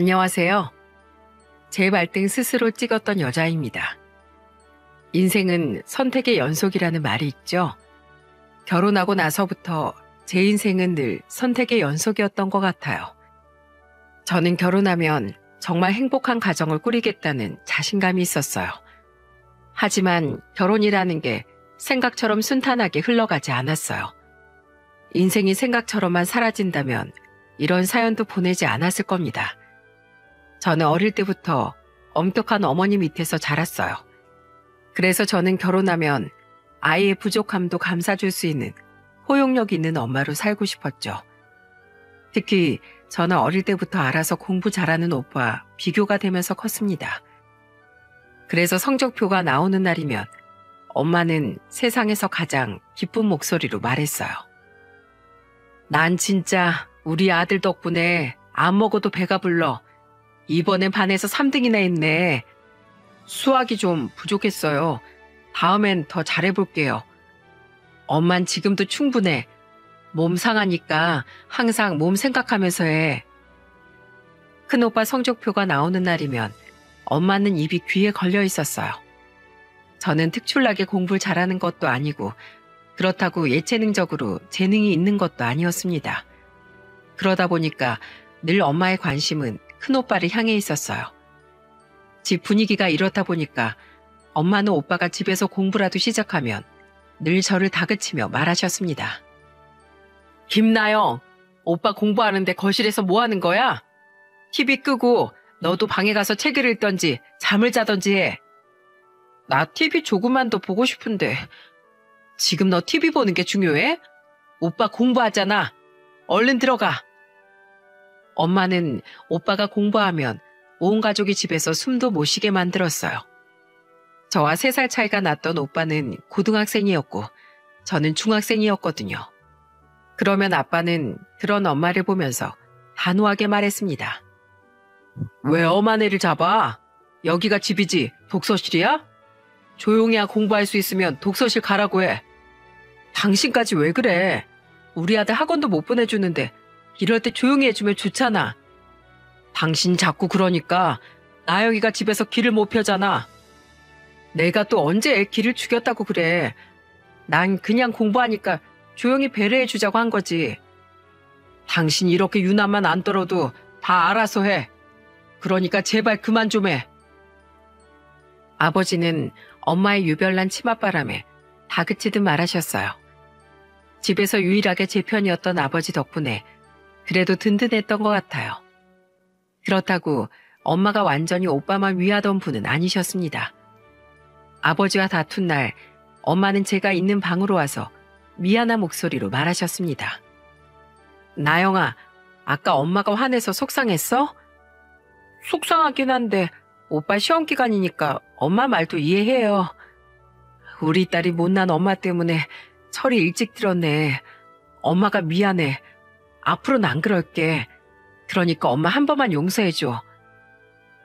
안녕하세요. 제 발등 스스로 찍었던 여자입니다. 인생은 선택의 연속이라는 말이 있죠. 결혼하고 나서부터 제 인생은 늘 선택의 연속이었던 것 같아요. 저는 결혼하면 정말 행복한 가정을 꾸리겠다는 자신감이 있었어요. 하지만 결혼이라는 게 생각처럼 순탄하게 흘러가지 않았어요. 인생이 생각처럼만 사라진다면 이런 사연도 보내지 않았을 겁니다. 저는 어릴 때부터 엄격한 어머니 밑에서 자랐어요. 그래서 저는 결혼하면 아이의 부족함도 감싸줄 수 있는 포용력 있는 엄마로 살고 싶었죠. 특히 저는 어릴 때부터 알아서 공부 잘하는 오빠 비교가 되면서 컸습니다. 그래서 성적표가 나오는 날이면 엄마는 세상에서 가장 기쁜 목소리로 말했어요. 난 진짜 우리 아들 덕분에 안 먹어도 배가 불러. 이번엔 반에서 3등이나 했네. 수학이 좀 부족했어요. 다음엔 더 잘해볼게요. 엄만 지금도 충분해. 몸 상하니까 항상 몸 생각하면서 해. 큰오빠 성적표가 나오는 날이면 엄마는 입이 귀에 걸려 있었어요. 저는 특출나게 공부를 잘하는 것도 아니고 그렇다고 예체능적으로 재능이 있는 것도 아니었습니다. 그러다 보니까 늘 엄마의 관심은 큰오빠를 향해 있었어요. 집 분위기가 이렇다 보니까 엄마는 오빠가 집에서 공부라도 시작하면 늘 저를 다그치며 말하셨습니다. 김나영, 오빠 공부하는데 거실에서 뭐 하는 거야? TV 끄고 너도 방에 가서 책을 읽던지 잠을 자던지 해. 나 TV 조금만 더 보고 싶은데 지금 너 TV 보는 게 중요해? 오빠 공부하잖아. 얼른 들어가. 엄마는 오빠가 공부하면 온 가족이 집에서 숨도 못 쉬게 만들었어요. 저와 3살 차이가 났던 오빠는 고등학생이었고 저는 중학생이었거든요. 그러면 아빠는 그런 엄마를 보면서 단호하게 말했습니다. 왜 엄한 애를 잡아? 여기가 집이지 독서실이야? 조용히야 공부할 수 있으면 독서실 가라고 해. 당신까지 왜 그래? 우리 아들 학원도 못 보내주는데 이럴 때 조용히 해주면 좋잖아. 당신 자꾸 그러니까 나영이가 집에서 길을 못 펴잖아. 내가 또 언제 애 길을 죽였다고 그래. 난 그냥 공부하니까 조용히 배려해주자고 한 거지. 당신 이렇게 유난만 안 떨어도 다 알아서 해. 그러니까 제발 그만 좀 해. 아버지는 엄마의 유별난 치맛바람에 다그치듯 말하셨어요. 집에서 유일하게 제 편이었던 아버지 덕분에 그래도 든든했던 것 같아요. 그렇다고 엄마가 완전히 오빠만 위하던 분은 아니셨습니다. 아버지와 다툰 날 엄마는 제가 있는 방으로 와서 미안한 목소리로 말하셨습니다. 나영아, 아까 엄마가 화내서 속상했어? 속상하긴 한데 오빠 시험 기간이니까 엄마 말도 이해해요. 우리 딸이 못난 엄마 때문에 철이 일찍 들었네. 엄마가 미안해. 앞으로는 안 그럴게. 그러니까 엄마 한 번만 용서해줘.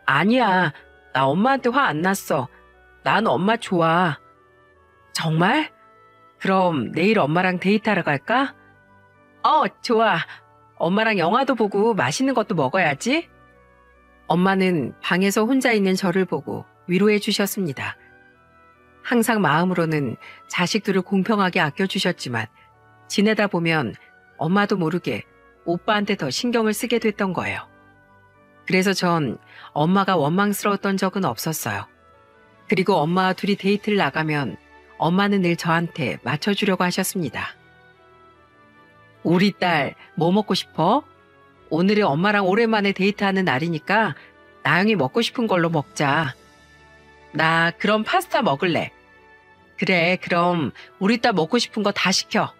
아니야. 나 엄마한테 화 안 났어. 난 엄마 좋아. 정말? 그럼 내일 엄마랑 데이트하러 갈까? 좋아. 엄마랑 영화도 보고 맛있는 것도 먹어야지. 엄마는 방에서 혼자 있는 저를 보고 위로해 주셨습니다. 항상 마음으로는 자식들을 공평하게 아껴주셨지만 지내다 보면 엄마도 모르게 오빠한테 더 신경을 쓰게 됐던 거예요. 그래서 전 엄마가 원망스러웠던 적은 없었어요. 그리고 엄마와 둘이 데이트를 나가면 엄마는 늘 저한테 맞춰주려고 하셨습니다. 우리 딸 뭐 먹고 싶어? 오늘이 엄마랑 오랜만에 데이트하는 날이니까 나영이 먹고 싶은 걸로 먹자. 나 그럼 파스타 먹을래. 그래, 그럼 우리 딸 먹고 싶은 거 다 시켜.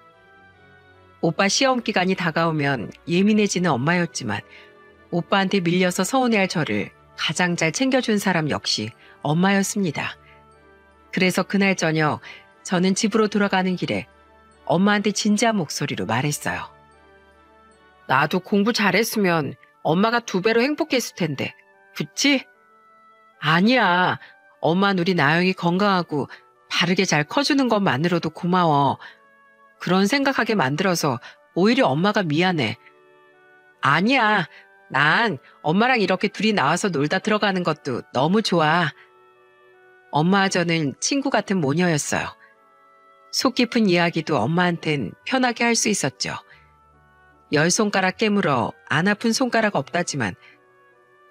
오빠 시험 기간이 다가오면 예민해지는 엄마였지만 오빠한테 밀려서 서운해할 저를 가장 잘 챙겨준 사람 역시 엄마였습니다. 그래서 그날 저녁 저는 집으로 돌아가는 길에 엄마한테 진지한 목소리로 말했어요. 나도 공부 잘했으면 엄마가 2배로 행복했을 텐데, 그치? 아니야. 엄마는 우리 나영이 건강하고 바르게 잘 커주는 것만으로도 고마워. 그런 생각하게 만들어서 오히려 엄마가 미안해. 아니야. 난 엄마랑 이렇게 둘이 나와서 놀다 들어가는 것도 너무 좋아. 엄마와 저는 친구 같은 모녀였어요. 속 깊은 이야기도 엄마한텐 편하게 할 수 있었죠. 10손가락 깨물어 안 아픈 손가락 없다지만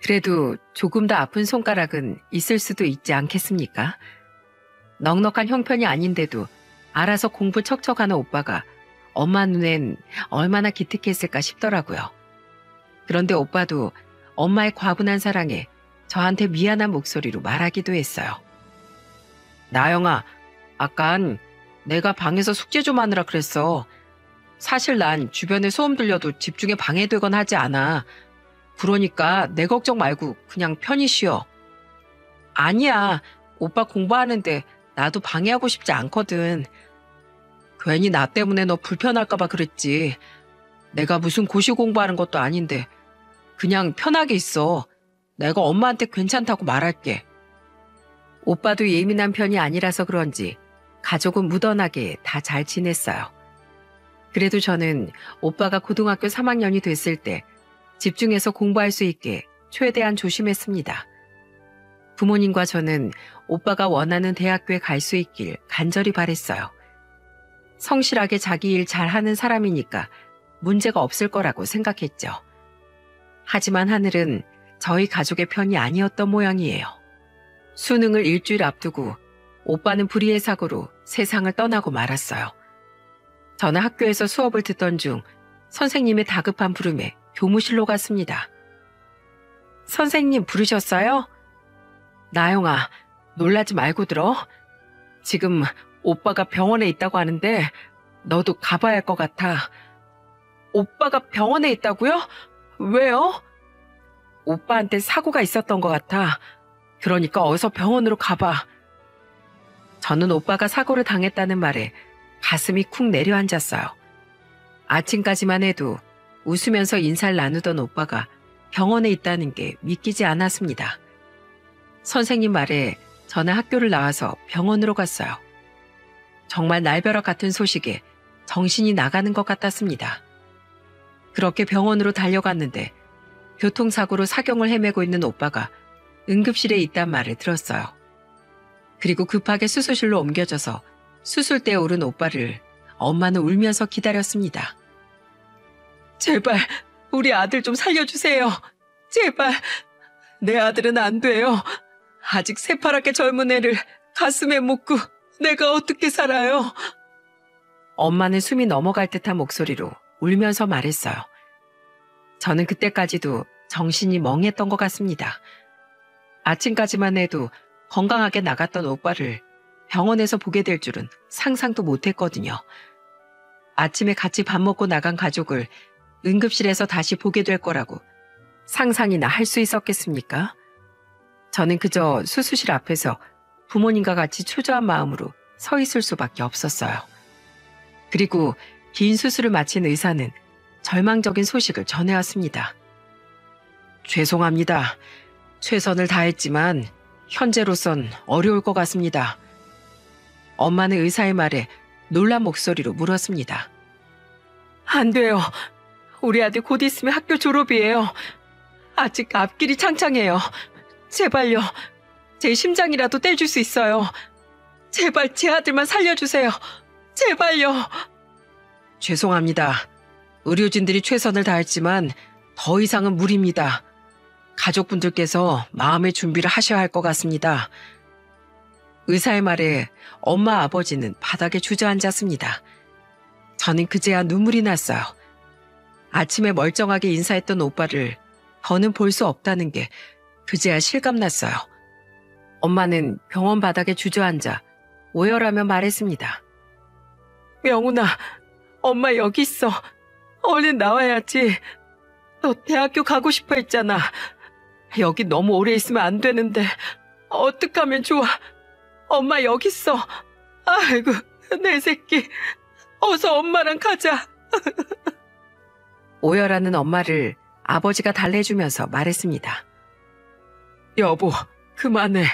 그래도 조금 더 아픈 손가락은 있을 수도 있지 않겠습니까? 넉넉한 형편이 아닌데도 알아서 공부 척척하는 오빠가 엄마 눈엔 얼마나 기특했을까 싶더라고요. 그런데 오빠도 엄마의 과분한 사랑에 저한테 미안한 목소리로 말하기도 했어요. 나영아, 아깐 내가 방에서 숙제 좀 하느라 그랬어. 사실 난 주변에 소음 들려도 집중에 방해되건 하지 않아. 그러니까 내 걱정 말고 그냥 편히 쉬어. 아니야, 오빠 공부하는데 나도 방해하고 싶지 않거든. 괜히 나 때문에 너 불편할까 봐 그랬지. 내가 무슨 고시 공부하는 것도 아닌데 그냥 편하게 있어. 내가 엄마한테 괜찮다고 말할게. 오빠도 예민한 편이 아니라서 그런지 가족은 무던하게 다 잘 지냈어요. 그래도 저는 오빠가 고등학교 3학년이 됐을 때 집중해서 공부할 수 있게 최대한 조심했습니다. 부모님과 저는 오빠가 원하는 대학교에 갈 수 있길 간절히 바랬어요. 성실하게 자기 일 잘하는 사람이니까 문제가 없을 거라고 생각했죠. 하지만 하늘은 저희 가족의 편이 아니었던 모양이에요. 수능을 일주일 앞두고 오빠는 불의의 사고로 세상을 떠나고 말았어요. 저는 학교에서 수업을 듣던 중 선생님의 다급한 부름에 교무실로 갔습니다. 선생님 부르셨어요? 나영아, 놀라지 말고 들어. 지금 오빠가 병원에 있다고 하는데 너도 가봐야 할 것 같아. 오빠가 병원에 있다고요? 왜요? 오빠한테 사고가 있었던 것 같아. 그러니까 어서 병원으로 가봐. 저는 오빠가 사고를 당했다는 말에 가슴이 쿵 내려앉았어요. 아침까지만 해도 웃으면서 인사를 나누던 오빠가 병원에 있다는 게 믿기지 않았습니다. 선생님 말에 저는 학교를 나와서 병원으로 갔어요. 정말 날벼락 같은 소식에 정신이 나가는 것 같았습니다. 그렇게 병원으로 달려갔는데 교통사고로 사경을 헤매고 있는 오빠가 응급실에 있단 말을 들었어요. 그리고 급하게 수술실로 옮겨져서 수술대에 오른 오빠를 엄마는 울면서 기다렸습니다. 제발 우리 아들 좀 살려주세요. 제발. 내 아들은 안 돼요. 아직 새파랗게 젊은 애를 가슴에 묻고 내가 어떻게 살아요? 엄마는 숨이 넘어갈 듯한 목소리로 울면서 말했어요. 저는 그때까지도 정신이 멍했던 것 같습니다. 아침까지만 해도 건강하게 나갔던 오빠를 병원에서 보게 될 줄은 상상도 못했거든요. 아침에 같이 밥 먹고 나간 가족을 응급실에서 다시 보게 될 거라고 상상이나 할 수 있었겠습니까? 저는 그저 수술실 앞에서 부모님과 같이 초조한 마음으로 서 있을 수밖에 없었어요. 그리고 긴 수술을 마친 의사는 절망적인 소식을 전해왔습니다. 죄송합니다. 최선을 다했지만 현재로선 어려울 것 같습니다. 엄마는 의사의 말에 놀란 목소리로 물었습니다. 안 돼요. 우리 아들 곧 있으면 학교 졸업이에요. 아직 앞길이 창창해요. 제발요. 제 심장이라도 떼줄 수 있어요. 제발 제 아들만 살려주세요. 제발요. 죄송합니다. 의료진들이 최선을 다했지만 더 이상은 무리입니다. 가족분들께서 마음의 준비를 하셔야 할 것 같습니다. 의사의 말에 엄마 아버지는 바닥에 주저앉았습니다. 저는 그제야 눈물이 났어요. 아침에 멀쩡하게 인사했던 오빠를 더는 볼 수 없다는 게 그제야 실감났어요. 엄마는 병원 바닥에 주저앉아 오열하며 말했습니다. 명훈아, 엄마 여기 있어. 얼른 나와야지. 너 대학교 가고 싶어 했잖아. 여기 너무 오래 있으면 안 되는데 어떡하면 좋아. 엄마 여기 있어. 아이고 내 새끼. 어서 엄마랑 가자. 오열하는 엄마를 아버지가 달래주면서 말했습니다. 여보, 그만해.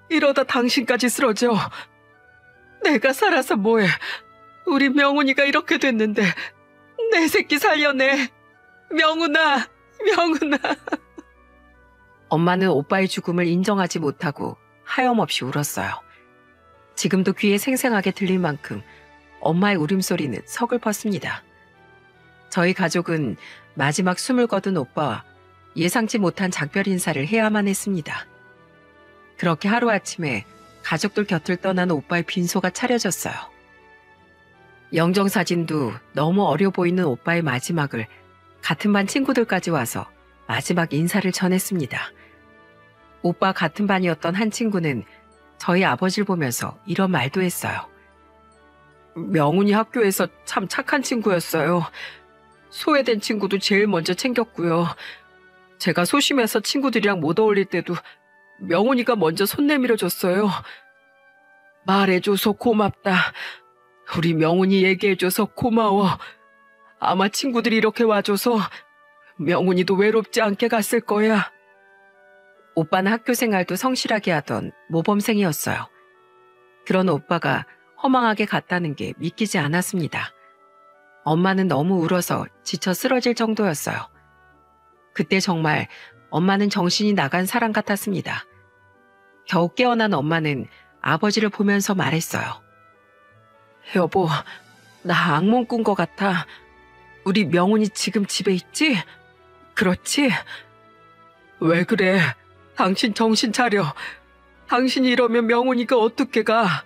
이러다 당신까지 쓰러져. 내가 살아서 뭐해. 우리 명훈이가 이렇게 됐는데 내 새끼 살려내. 명훈아, 명훈아. 엄마는 오빠의 죽음을 인정하지 못하고 하염없이 울었어요. 지금도 귀에 생생하게 들릴 만큼 엄마의 울음소리는 서글펐습니다. 저희 가족은 마지막 숨을 거둔 오빠와 예상치 못한 작별 인사를 해야만 했습니다. 그렇게 하루아침에 가족들 곁을 떠난 오빠의 빈소가 차려졌어요. 영정사진도 너무 어려 보이는 오빠의 마지막을 같은 반 친구들까지 와서 마지막 인사를 전했습니다. 오빠 같은 반이었던 한 친구는 저희 아버지를 보면서 이런 말도 했어요. 명훈이 학교에서 참 착한 친구였어요. 소외된 친구도 제일 먼저 챙겼고요. 제가 소심해서 친구들이랑 못 어울릴 때도 명훈이가 먼저 손 내밀어 줬어요. 말해줘서 고맙다. 우리 명훈이 얘기해줘서 고마워. 아마 친구들이 이렇게 와줘서 명훈이도 외롭지 않게 갔을 거야. 오빠는 학교 생활도 성실하게 하던 모범생이었어요. 그런 오빠가 허망하게 갔다는 게 믿기지 않았습니다. 엄마는 너무 울어서 지쳐 쓰러질 정도였어요. 그때 정말 엄마는 정신이 나간 사람 같았습니다. 겨우 깨어난 엄마는 아버지를 보면서 말했어요. 여보, 나 악몽 꾼 것 같아. 우리 명훈이 지금 집에 있지? 그렇지? 왜 그래? 당신 정신 차려. 당신이 이러면 명훈이가 어떻게 가?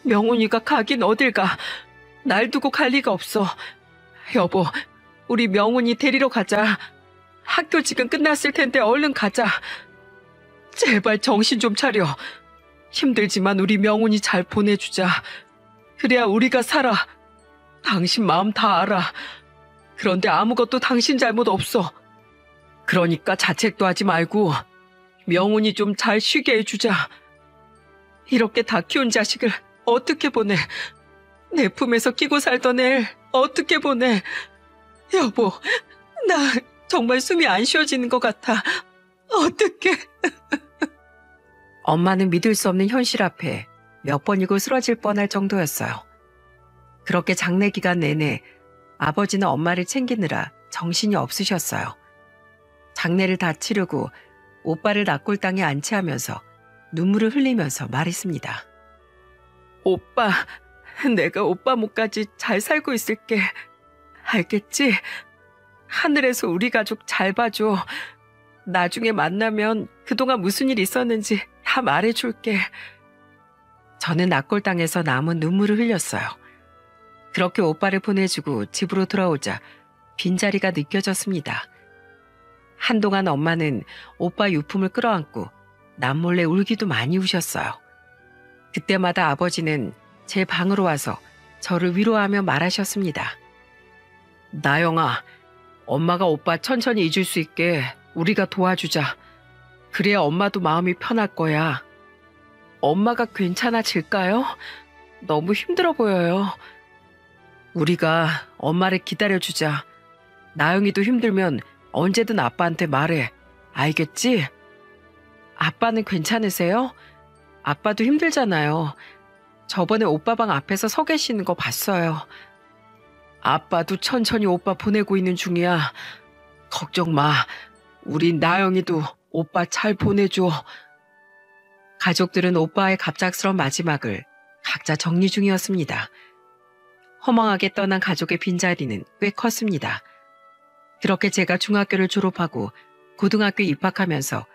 명훈이가 가긴 어딜 가. 날 두고 갈 리가 없어. 여보, 우리 명훈이 데리러 가자. 학교 지금 끝났을 텐데 얼른 가자. 제발 정신 좀 차려. 힘들지만 우리 명훈이 잘 보내주자. 그래야 우리가 살아. 당신 마음 다 알아. 그런데 아무것도 당신 잘못 없어. 그러니까 자책도 하지 말고 명훈이 좀 잘 쉬게 해주자. 이렇게 다 키운 자식을 어떻게 보내? 내 품에서 끼고 살던 애를 어떻게 보내? 여보, 나 정말 숨이 안 쉬어지는 것 같아. 어떡해? 엄마는 믿을 수 없는 현실 앞에 몇 번이고 쓰러질 뻔할 정도였어요. 그렇게 장례 기간 내내 아버지는 엄마를 챙기느라 정신이 없으셨어요. 장례를 다 치르고 오빠를 납골당에 안치하면서 눈물을 흘리면서 말했습니다. 오빠, 내가 오빠 목까지 잘 살고 있을게. 알겠지? 하늘에서 우리 가족 잘 봐줘. 나중에 만나면 그동안 무슨 일 있었는지 다 말해줄게. 저는 납골당에서 남은 눈물을 흘렸어요. 그렇게 오빠를 보내주고 집으로 돌아오자 빈자리가 느껴졌습니다. 한동안 엄마는 오빠 유품을 끌어안고 남몰래 울기도 많이 우셨어요. 그때마다 아버지는 제 방으로 와서 저를 위로하며 말하셨습니다. 나영아, 엄마가 오빠 천천히 잊을 수 있게 우리가 도와주자. 그래야 엄마도 마음이 편할 거야. 엄마가 괜찮아질까요? 너무 힘들어 보여요. 우리가 엄마를 기다려주자. 나영이도 힘들면 언제든 아빠한테 말해. 알겠지? 아빠는 괜찮으세요? 아빠도 힘들잖아요. 저번에 오빠 방 앞에서 서 계시는 거 봤어요. 아빠도 천천히 오빠 보내고 있는 중이야. 걱정 마. 우리 나영이도 오빠 잘 보내줘. 가족들은 오빠의 갑작스러운 마지막을 각자 정리 중이었습니다. 허망하게 떠난 가족의 빈자리는 꽤 컸습니다. 그렇게 제가 중학교를 졸업하고 고등학교에 입학하면서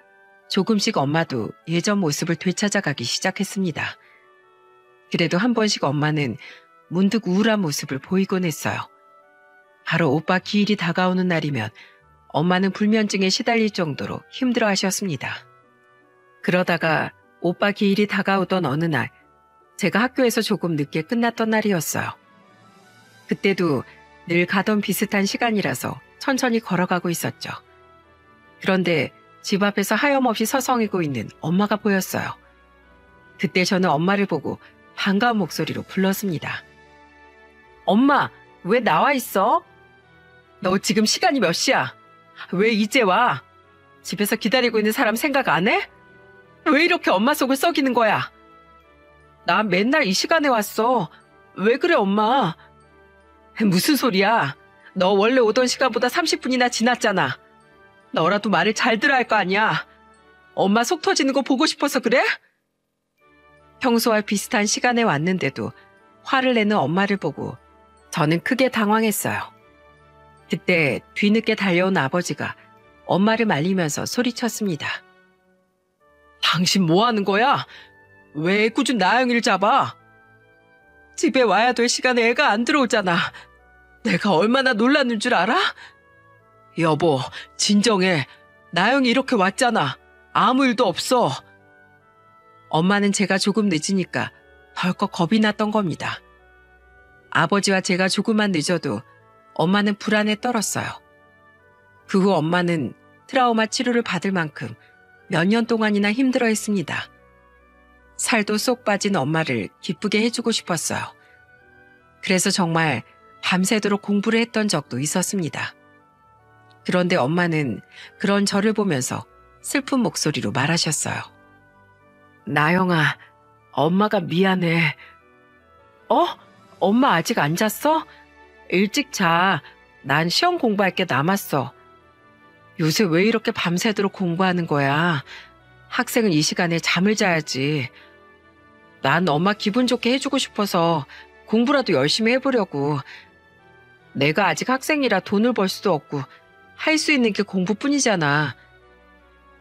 조금씩 엄마도 예전 모습을 되찾아가기 시작했습니다. 그래도 한 번씩 엄마는 문득 우울한 모습을 보이곤 했어요. 바로 오빠 기일이 다가오는 날이면 엄마는 불면증에 시달릴 정도로 힘들어하셨습니다. 그러다가 오빠 기일이 다가오던 어느 날, 제가 학교에서 조금 늦게 끝났던 날이었어요. 그때도 늘 가던 비슷한 시간이라서 천천히 걸어가고 있었죠. 그런데 집 앞에서 하염없이 서성이고 있는 엄마가 보였어요. 그때 저는 엄마를 보고 반가운 목소리로 불렀습니다. 엄마, 왜 나와 있어? 너 지금 시간이 몇 시야? 왜 이제 와? 집에서 기다리고 있는 사람 생각 안 해? 왜 이렇게 엄마 속을 썩이는 거야? 나 맨날 이 시간에 왔어. 왜 그래, 엄마? 무슨 소리야? 너 원래 오던 시간보다 30분이나 지났잖아. 너라도 말을 잘 들어야 할 거 아니야. 엄마 속 터지는 거 보고 싶어서 그래? 평소와 비슷한 시간에 왔는데도 화를 내는 엄마를 보고 저는 크게 당황했어요. 그때 뒤늦게 달려온 아버지가 엄마를 말리면서 소리쳤습니다. 당신 뭐 하는 거야? 왜 꾸준 나영이를 잡아? 집에 와야 될 시간에 애가 안 들어오잖아. 내가 얼마나 놀랐는 줄 알아? 여보, 진정해. 나영이 이렇게 왔잖아. 아무 일도 없어. 엄마는 제가 조금 늦으니까 덜컥 겁이 났던 겁니다. 아버지와 제가 조금만 늦어도 엄마는 불안에 떨었어요. 그 후 엄마는 트라우마 치료를 받을 만큼 몇 년 동안이나 힘들어했습니다. 살도 쏙 빠진 엄마를 기쁘게 해주고 싶었어요. 그래서 정말 밤새도록 공부를 했던 적도 있었습니다. 그런데 엄마는 그런 저를 보면서 슬픈 목소리로 말하셨어요. 나영아, 엄마가 미안해. 엄마 아직 안 잤어? 일찍 자. 난 시험 공부할 게 남았어. 요새 왜 이렇게 밤새도록 공부하는 거야? 학생은 이 시간에 잠을 자야지. 난 엄마 기분 좋게 해주고 싶어서 공부라도 열심히 해보려고. 내가 아직 학생이라 돈을 벌 수도 없고 할 수 있는 게 공부뿐이잖아.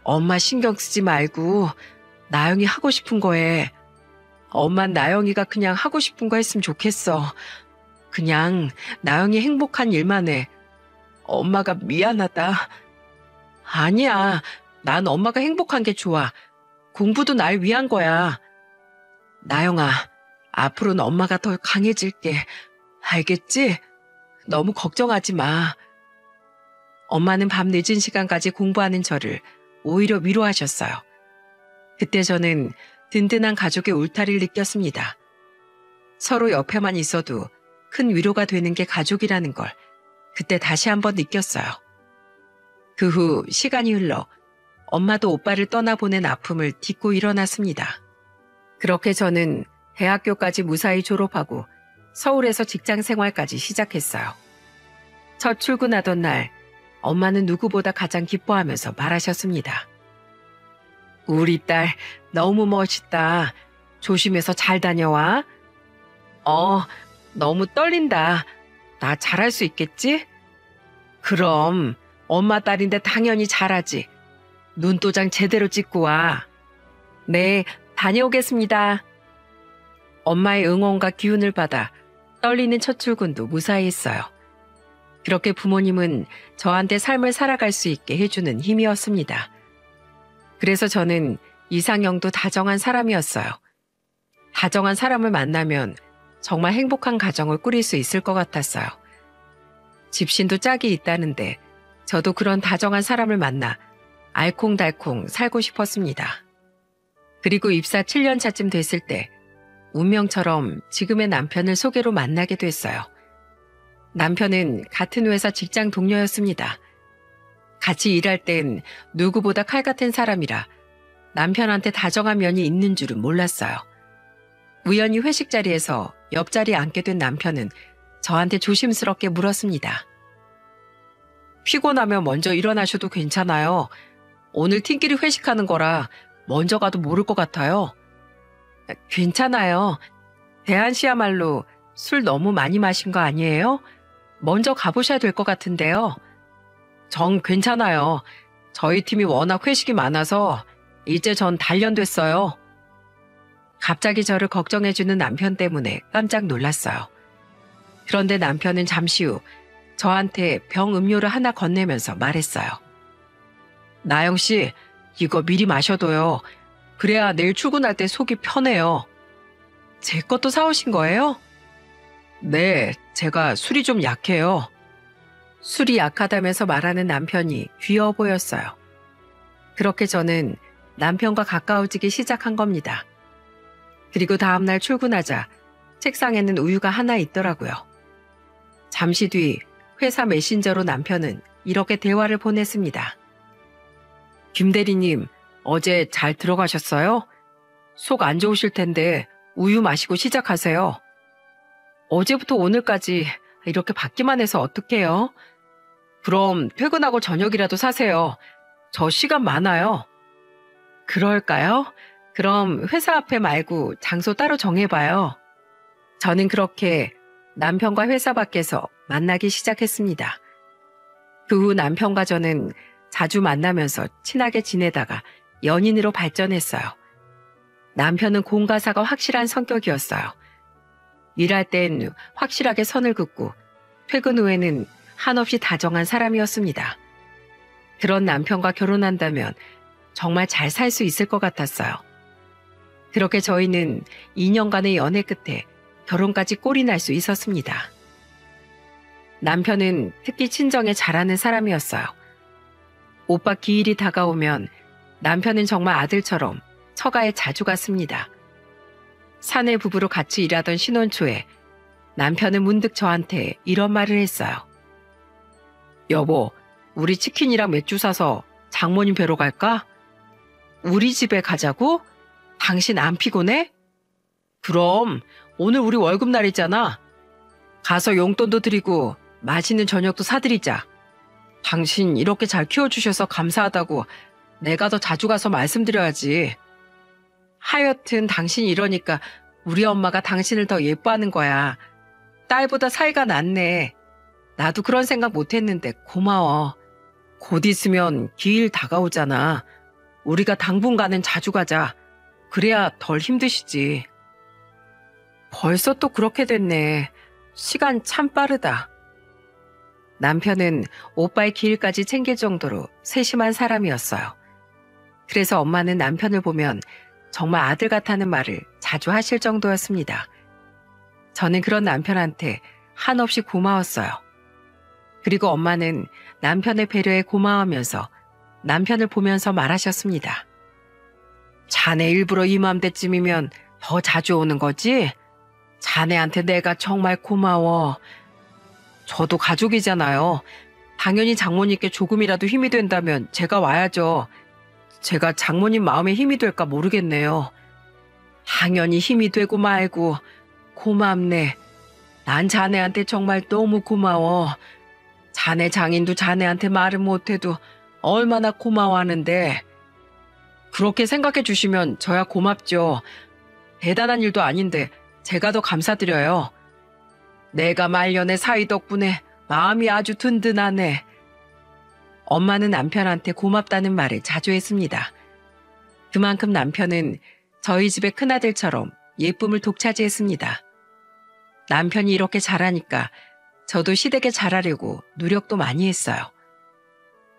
엄마 신경 쓰지 말고 나영이 하고 싶은 거 해. 엄만 나영이가 그냥 하고 싶은 거 했으면 좋겠어. 그냥 나영이 행복한 일만 해. 엄마가 미안하다. 아니야. 난 엄마가 행복한 게 좋아. 공부도 날 위한 거야. 나영아, 앞으로는 엄마가 더 강해질게. 알겠지? 너무 걱정하지 마. 엄마는 밤 늦은 시간까지 공부하는 저를 오히려 위로하셨어요. 그때 저는 든든한 가족의 울타리를 느꼈습니다. 서로 옆에만 있어도 큰 위로가 되는 게 가족이라는 걸 그때 다시 한번 느꼈어요. 그 후 시간이 흘러 엄마도 오빠를 떠나보낸 아픔을 딛고 일어났습니다. 그렇게 저는 대학교까지 무사히 졸업하고 서울에서 직장 생활까지 시작했어요. 첫 출근하던 날 엄마는 누구보다 가장 기뻐하면서 말하셨습니다. 우리 딸 너무 멋있다. 조심해서 잘 다녀와. 너무 떨린다. 나 잘할 수 있겠지? 그럼 엄마 딸인데 당연히 잘하지. 눈도장 제대로 찍고 와. 네, 다녀오겠습니다. 엄마의 응원과 기운을 받아 떨리는 첫 출근도 무사히 했어요. 그렇게 부모님은 저한테 삶을 살아갈 수 있게 해주는 힘이었습니다. 그래서 저는 이상형도 다정한 사람이었어요. 다정한 사람을 만나면 정말 행복한 가정을 꾸릴 수 있을 것 같았어요. 집신도 짝이 있다는데 저도 그런 다정한 사람을 만나 알콩달콩 살고 싶었습니다. 그리고 입사 7년 차쯤 됐을 때 운명처럼 지금의 남편을 소개로 만나게 됐어요. 남편은 같은 회사 직장 동료였습니다. 같이 일할 땐 누구보다 칼 같은 사람이라 남편한테 다정한 면이 있는 줄은 몰랐어요. 우연히 회식 자리에서 옆자리에 앉게 된 남편은 저한테 조심스럽게 물었습니다. 피곤하면 먼저 일어나셔도 괜찮아요. 오늘 팀끼리 회식하는 거라 먼저 가도 모를 것 같아요. 괜찮아요. 대한 씨야말로 술 너무 많이 마신 거 아니에요? 먼저 가보셔야 될 것 같은데요. 정 괜찮아요. 저희 팀이 워낙 회식이 많아서 이제 전 단련됐어요. 갑자기 저를 걱정해주는 남편 때문에 깜짝 놀랐어요. 그런데 남편은 잠시 후 저한테 병 음료를 하나 건네면서 말했어요. 나영 씨, 이거 미리 마셔둬요. 그래야 내일 출근할 때 속이 편해요. 제 것도 사오신 거예요? 네, 제가 술이 좀 약해요. 술이 약하다면서 말하는 남편이 귀여워 보였어요. 그렇게 저는 남편과 가까워지기 시작한 겁니다. 그리고 다음날 출근하자 책상에는 우유가 하나 있더라고요. 잠시 뒤 회사 메신저로 남편은 이렇게 대화를 보냈습니다. 김 대리님, 어제 잘 들어가셨어요? 속 안 좋으실 텐데 우유 마시고 시작하세요. 어제부터 오늘까지 이렇게 받기만 해서 어떡해요? 그럼 퇴근하고 저녁이라도 사세요. 저 시간 많아요. 그럴까요? 그럼 회사 앞에 말고 장소 따로 정해봐요. 저는 그렇게 남편과 회사 밖에서 만나기 시작했습니다. 그 후 남편과 저는 자주 만나면서 친하게 지내다가 연인으로 발전했어요. 남편은 공가사가 확실한 성격이었어요. 일할 땐 확실하게 선을 긋고 퇴근 후에는 한없이 다정한 사람이었습니다. 그런 남편과 결혼한다면 정말 잘 살 수 있을 것 같았어요. 그렇게 저희는 2년간의 연애 끝에 결혼까지 꼴이 날 수 있었습니다. 남편은 특히 친정에 잘하는 사람이었어요. 오빠 기일이 다가오면 남편은 정말 아들처럼 처가에 자주 갔습니다. 사내 부부로 같이 일하던 신혼 초에 남편은 문득 저한테 이런 말을 했어요. 여보, 우리 치킨이랑 맥주 사서 장모님 뵈러 갈까? 우리 집에 가자고? 당신 안 피곤해? 그럼 오늘 우리 월급날이잖아. 가서 용돈도 드리고 맛있는 저녁도 사드리자. 당신 이렇게 잘 키워주셔서 감사하다고 내가 더 자주 가서 말씀드려야지. 하여튼 당신이 이러니까 우리 엄마가 당신을 더 예뻐하는 거야. 딸보다 사이가 낫네. 나도 그런 생각 못했는데 고마워. 곧 있으면 기일 다가오잖아. 우리가 당분간은 자주 가자. 그래야 덜 힘드시지. 벌써 또 그렇게 됐네. 시간 참 빠르다. 남편은 오빠의 기일까지 챙길 정도로 세심한 사람이었어요. 그래서 엄마는 남편을 보면 정말 아들 같다는 말을 자주 하실 정도였습니다. 저는 그런 남편한테 한없이 고마웠어요. 그리고 엄마는 남편의 배려에 고마워하면서 남편을 보면서 말하셨습니다. 자네 일부러 이맘때쯤이면 더 자주 오는 거지? 자네한테 내가 정말 고마워. 저도 가족이잖아요. 당연히 장모님께 조금이라도 힘이 된다면 제가 와야죠. 제가 장모님 마음에 힘이 될까 모르겠네요. 당연히 힘이 되고 말고 고맙네. 난 자네한테 정말 너무 고마워. 자네 장인도 자네한테 말은 못해도 얼마나 고마워하는데. 그렇게 생각해 주시면 저야 고맙죠. 대단한 일도 아닌데 제가 더 감사드려요. 내가 말년의 사위 덕분에 마음이 아주 든든하네. 엄마는 남편한테 고맙다는 말을 자주 했습니다. 그만큼 남편은 저희 집의 큰아들처럼 예쁨을 독차지했습니다. 남편이 이렇게 잘하니까 저도 시댁에 잘하려고 노력도 많이 했어요.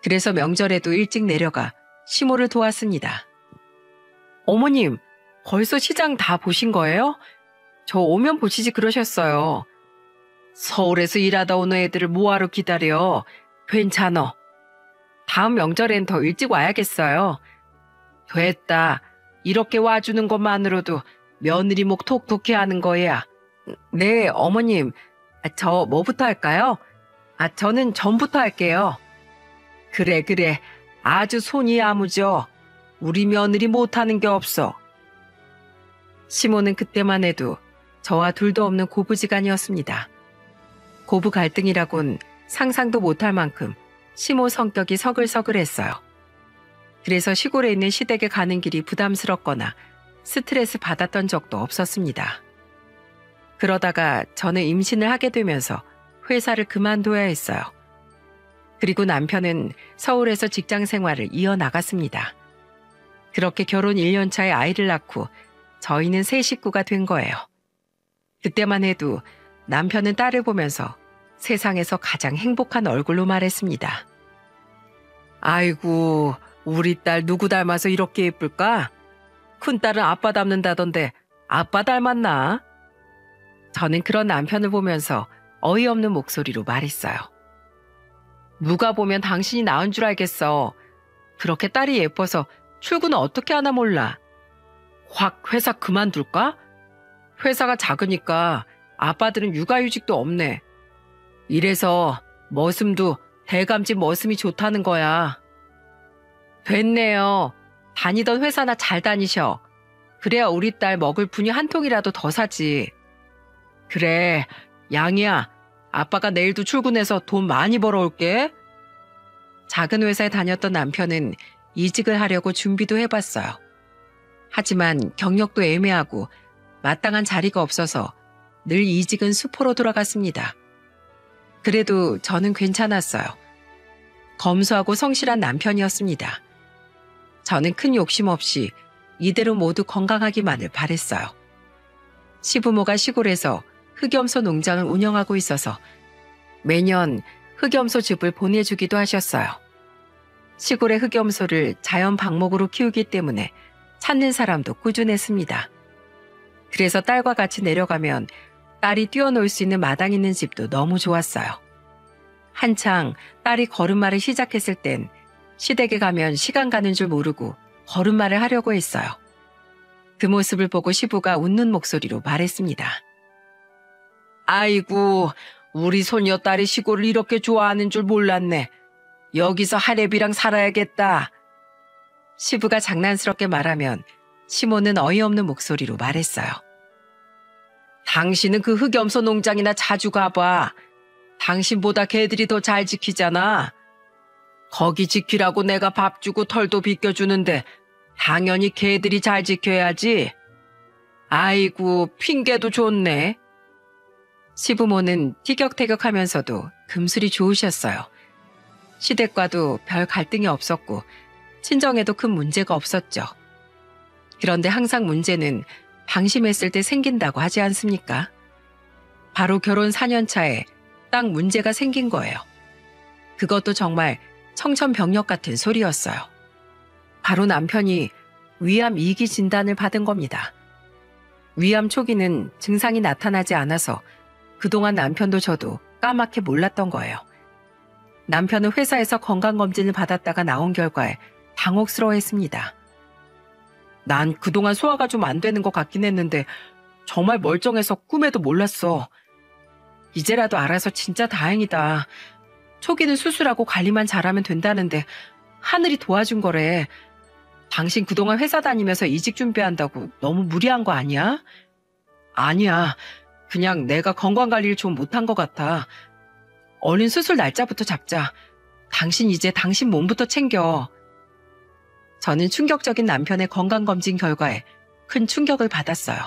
그래서 명절에도 일찍 내려가 시모를 도왔습니다. 어머님, 벌써 시장 다 보신 거예요? 저 오면 보시지 그러셨어요. 서울에서 일하다 오는 애들을 뭐하러 기다려. 괜찮어. 다음 명절엔 더 일찍 와야겠어요. 됐다. 이렇게 와주는 것만으로도 며느리 목 톡톡히 하는 거야. 네, 어머님. 저 뭐부터 할까요? 저는 전부터 할게요. 그래. 아주 손이 야무져. 우리 며느리 못하는 게 없어. 시모는 그때만 해도 저와 둘도 없는 고부지간이었습니다. 고부 갈등이라곤 상상도 못할 만큼 시모 성격이 서글서글했어요. 그래서 시골에 있는 시댁에 가는 길이 부담스럽거나 스트레스 받았던 적도 없었습니다. 그러다가 저는 임신을 하게 되면서 회사를 그만둬야 했어요. 그리고 남편은 서울에서 직장 생활을 이어나갔습니다. 그렇게 결혼 1년 차에 아이를 낳고 저희는 새 식구가 된 거예요. 그때만 해도 남편은 딸을 보면서 세상에서 가장 행복한 얼굴로 말했습니다. 아이고, 우리 딸 누구 닮아서 이렇게 예쁠까? 큰딸은 아빠 닮는다던데 아빠 닮았나? 저는 그런 남편을 보면서 어이없는 목소리로 말했어요. 누가 보면 당신이 낳은 줄 알겠어. 그렇게 딸이 예뻐서 출근은 어떻게 하나 몰라. 확 회사 그만둘까? 회사가 작으니까 아빠들은 육아휴직도 없네. 이래서 머슴도 대감집 머슴이 좋다는 거야. 됐네요. 다니던 회사나 잘 다니셔. 그래야 우리 딸 먹을 분유 한 통이라도 더 사지. 그래, 양이야. 아빠가 내일도 출근해서 돈 많이 벌어올게. 작은 회사에 다녔던 남편은 이직을 하려고 준비도 해봤어요. 하지만 경력도 애매하고 마땅한 자리가 없어서 늘 이직은 수포로 돌아갔습니다. 그래도 저는 괜찮았어요. 검소하고 성실한 남편이었습니다. 저는 큰 욕심 없이 이대로 모두 건강하기만을 바랬어요. 시부모가 시골에서 흑염소 농장을 운영하고 있어서 매년 흑염소 즙을 보내주기도 하셨어요. 시골의 흑염소를 자연 방목으로 키우기 때문에 찾는 사람도 꾸준했습니다. 그래서 딸과 같이 내려가면 딸이 뛰어놀 수 있는 마당 있는 집도 너무 좋았어요. 한창 딸이 걸음마를 시작했을 땐 시댁에 가면 시간 가는 줄 모르고 걸음마를 하려고 했어요. 그 모습을 보고 시부가 웃는 목소리로 말했습니다. 아이고, 우리 손녀딸이 시골을 이렇게 좋아하는 줄 몰랐네. 여기서 하랩이랑 살아야겠다. 시부가 장난스럽게 말하면 시모는 어이없는 목소리로 말했어요. 당신은 그 흑염소 농장이나 자주 가봐. 당신보다 개들이 더 잘 지키잖아. 거기 지키라고 내가 밥 주고 털도 비껴주는데 당연히 개들이 잘 지켜야지. 아이고, 핑계도 좋네. 시부모는 티격태격하면서도 금술이 좋으셨어요. 시댁과도 별 갈등이 없었고 친정에도 큰 문제가 없었죠. 그런데 항상 문제는 방심했을 때 생긴다고 하지 않습니까? 바로 결혼 4년 차에 딱 문제가 생긴 거예요. 그것도 정말 청천벽력 같은 소리였어요. 바로 남편이 위암 2기 진단을 받은 겁니다. 위암 초기는 증상이 나타나지 않아서 그동안 남편도 저도 까맣게 몰랐던 거예요. 남편은 회사에서 건강검진을 받았다가 나온 결과에 당혹스러워했습니다. 난 그동안 소화가 좀 안 되는 것 같긴 했는데 정말 멀쩡해서 꿈에도 몰랐어. 이제라도 알아서 진짜 다행이다. 초기는 수술하고 관리만 잘하면 된다는데 하늘이 도와준 거래. 당신 그동안 회사 다니면서 이직 준비한다고 너무 무리한 거 아니야? 아니야. 그냥 내가 건강관리를 좀 못한 것 같아. 얼른 수술 날짜부터 잡자. 당신 이제 당신 몸부터 챙겨. 저는 충격적인 남편의 건강검진 결과에 큰 충격을 받았어요.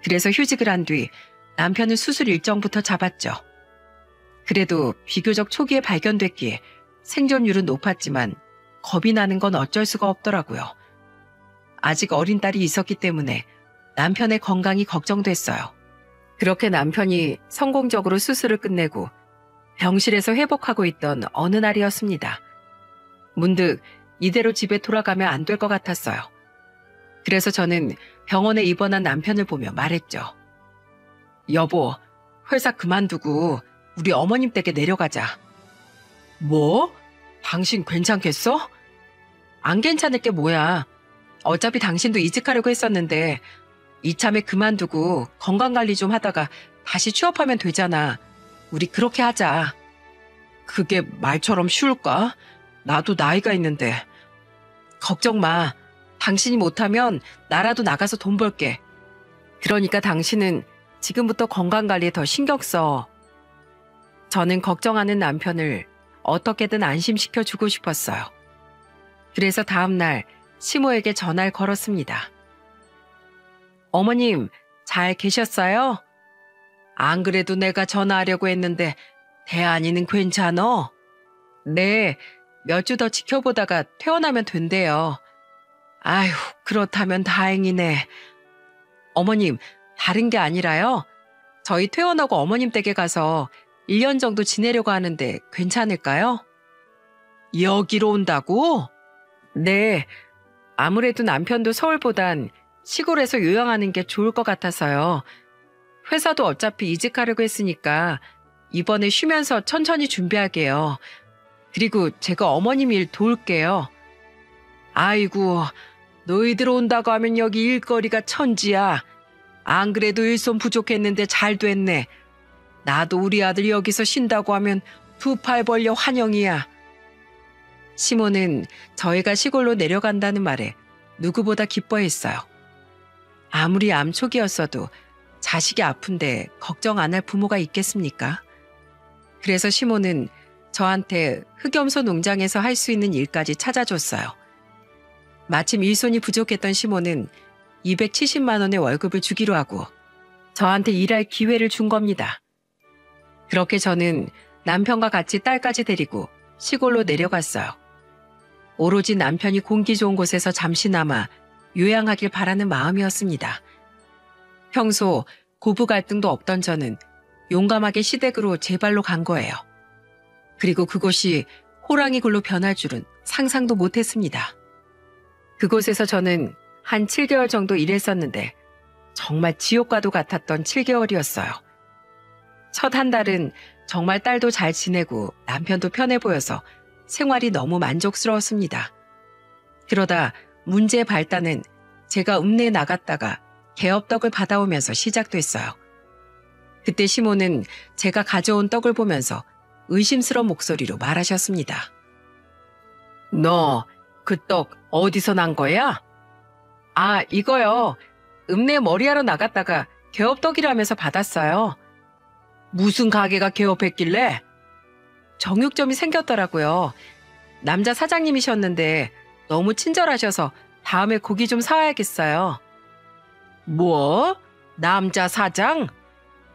그래서 휴직을 한 뒤 남편은 수술 일정부터 잡았죠. 그래도 비교적 초기에 발견됐기에 생존율은 높았지만 겁이 나는 건 어쩔 수가 없더라고요. 아직 어린 딸이 있었기 때문에 남편의 건강이 걱정됐어요. 그렇게 남편이 성공적으로 수술을 끝내고 병실에서 회복하고 있던 어느 날이었습니다. 문득 이대로 집에 돌아가면 안 될 것 같았어요. 그래서 저는 병원에 입원한 남편을 보며 말했죠. 여보, 회사 그만두고 우리 어머님 댁에 내려가자. 뭐? 당신 괜찮겠어? 안 괜찮을 게 뭐야. 어차피 당신도 이직하려고 했었는데 이참에 그만두고 건강관리 좀 하다가 다시 취업하면 되잖아. 우리 그렇게 하자. 그게 말처럼 쉬울까? 나도 나이가 있는데. 걱정 마. 당신이 못하면 나라도 나가서 돈 벌게. 그러니까 당신은 지금부터 건강관리에 더 신경 써. 저는 걱정하는 남편을 어떻게든 안심시켜주고 싶었어요. 그래서 다음 날 시모에게 전화를 걸었습니다. 어머님, 잘 계셨어요? 안 그래도 내가 전화하려고 했는데 대안이는 괜찮어? 네, 몇 주 더 지켜보다가 퇴원하면 된대요. 아휴, 그렇다면 다행이네. 어머님, 다른 게 아니라요. 저희 퇴원하고 어머님 댁에 가서 1년 정도 지내려고 하는데 괜찮을까요? 여기로 온다고? 네, 아무래도 남편도 서울보단 시골에서 요양하는 게 좋을 것 같아서요. 회사도 어차피 이직하려고 했으니까 이번에 쉬면서 천천히 준비할게요. 그리고 제가 어머님 일 도울게요. 아이고, 너희들 온다고 하면 여기 일거리가 천지야. 안 그래도 일손 부족했는데 잘 됐네. 나도 우리 아들 여기서 쉰다고 하면 두 팔 벌려 환영이야. 시모는 저희가 시골로 내려간다는 말에 누구보다 기뻐했어요. 아무리 암 초기였어도 자식이 아픈데 걱정 안 할 부모가 있겠습니까? 그래서 시모는 저한테 흑염소 농장에서 할 수 있는 일까지 찾아줬어요. 마침 일손이 부족했던 시모는 270만 원의 월급을 주기로 하고 저한테 일할 기회를 준 겁니다. 그렇게 저는 남편과 같이 딸까지 데리고 시골로 내려갔어요. 오로지 남편이 공기 좋은 곳에서 잠시나마 요양하길 바라는 마음이었습니다. 평소 고부 갈등도 없던 저는 용감하게 시댁으로 제 발로 간 거예요. 그리고 그곳이 호랑이 굴로 변할 줄은 상상도 못했습니다. 그곳에서 저는 한 7개월 정도 일했었는데 정말 지옥과도 같았던 7개월이었어요. 첫 한 달은 정말 딸도 잘 지내고 남편도 편해 보여서 생활이 너무 만족스러웠습니다. 그러다 문제의 발단은 제가 읍내에 나갔다가 개업떡을 받아오면서 시작됐어요. 그때 시모는 제가 가져온 떡을 보면서 의심스러운 목소리로 말하셨습니다. 너 그 떡 어디서 난 거야? 아, 이거요. 읍내 머리하러 나갔다가 개업떡이라면서 받았어요. 무슨 가게가 개업했길래? 정육점이 생겼더라고요. 남자 사장님이셨는데 너무 친절하셔서 다음에 고기 좀 사와야겠어요. 뭐? 남자 사장?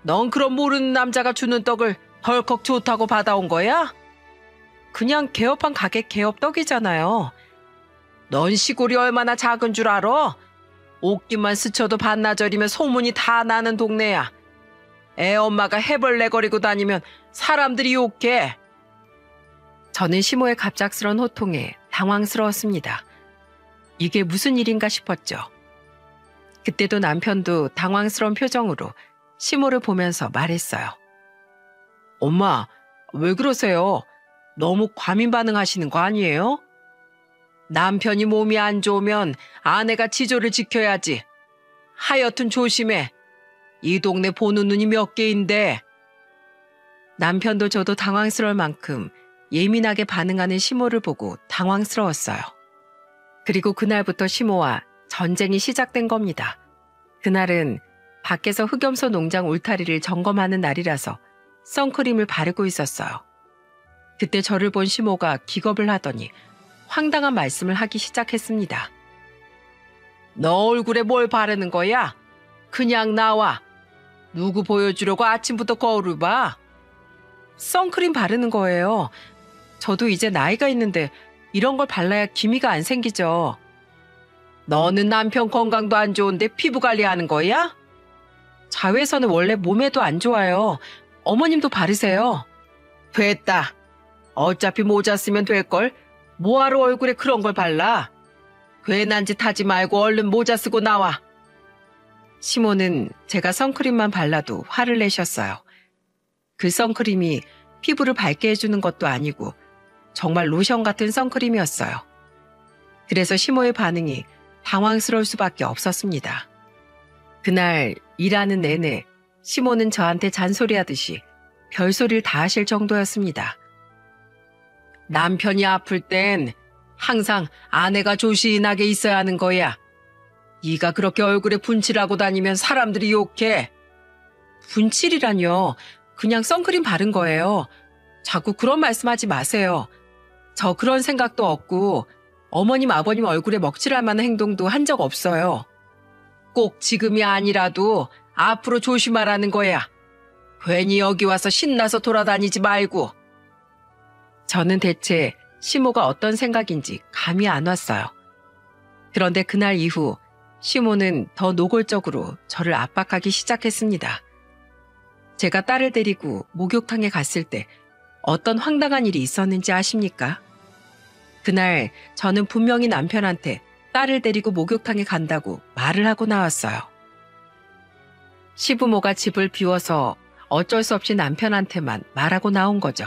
넌 그럼 모르는 남자가 주는 떡을 덜컥 좋다고 받아온 거야? 그냥 개업한 가게 개업떡이잖아요. 넌 시골이 얼마나 작은 줄 알아? 옷깃만 스쳐도 반나절이면 소문이 다 나는 동네야. 애 엄마가 해벌레거리고 다니면 사람들이 욕해. 저는 시모의 갑작스런 호통에 당황스러웠습니다. 이게 무슨 일인가 싶었죠. 그때도 남편도 당황스러운 표정으로 시모를 보면서 말했어요. 엄마, 왜 그러세요? 너무 과민 반응하시는 거 아니에요? 남편이 몸이 안 좋으면 아내가 지조를 지켜야지. 하여튼 조심해. 이 동네 보는 눈이 몇 개인데. 남편도 저도 당황스러울 만큼 예민하게 반응하는 시모를 보고 당황스러웠어요. 그리고 그날부터 시모와 전쟁이 시작된 겁니다. 그날은 밖에서 흑염소 농장 울타리를 점검하는 날이라서 선크림을 바르고 있었어요. 그때 저를 본 시모가 기겁을 하더니 황당한 말씀을 하기 시작했습니다. 너 얼굴에 뭘 바르는 거야? 그냥 나와. 누구 보여주려고 아침부터 거울을 봐? 선크림 바르는 거예요. 저도 이제 나이가 있는데 이런 걸 발라야 기미가 안 생기죠. 너는 남편 건강도 안 좋은데 피부 관리하는 거야? 자외선은 원래 몸에도 안 좋아요. 어머님도 바르세요. 됐다. 어차피 모자 쓰면 될걸. 뭐하러 얼굴에 그런 걸 발라? 괜한 짓 하지 말고 얼른 모자 쓰고 나와. 시모는 제가 선크림만 발라도 화를 내셨어요. 그 선크림이 피부를 밝게 해주는 것도 아니고 정말 로션 같은 선크림이었어요. 그래서 시모의 반응이 당황스러울 수밖에 없었습니다. 그날 일하는 내내 시모는 저한테 잔소리하듯이 별소리를 다 하실 정도였습니다. 남편이 아플 땐 항상 아내가 조신하게 있어야 하는 거야. 네가 그렇게 얼굴에 분칠하고 다니면 사람들이 욕해. 분칠이라뇨. 그냥 선크림 바른 거예요. 자꾸 그런 말씀하지 마세요. 저 그런 생각도 없고 어머님 아버님 얼굴에 먹칠할 만한 행동도 한 적 없어요. 꼭 지금이 아니라도 앞으로 조심하라는 거야. 괜히 여기 와서 신나서 돌아다니지 말고. 저는 대체 시모가 어떤 생각인지 감이 안 왔어요. 그런데 그날 이후 시모는 더 노골적으로 저를 압박하기 시작했습니다. 제가 딸을 데리고 목욕탕에 갔을 때 어떤 황당한 일이 있었는지 아십니까? 그날 저는 분명히 남편한테 딸을 데리고 목욕탕에 간다고 말을 하고 나왔어요. 시부모가 집을 비워서 어쩔 수 없이 남편한테만 말하고 나온 거죠.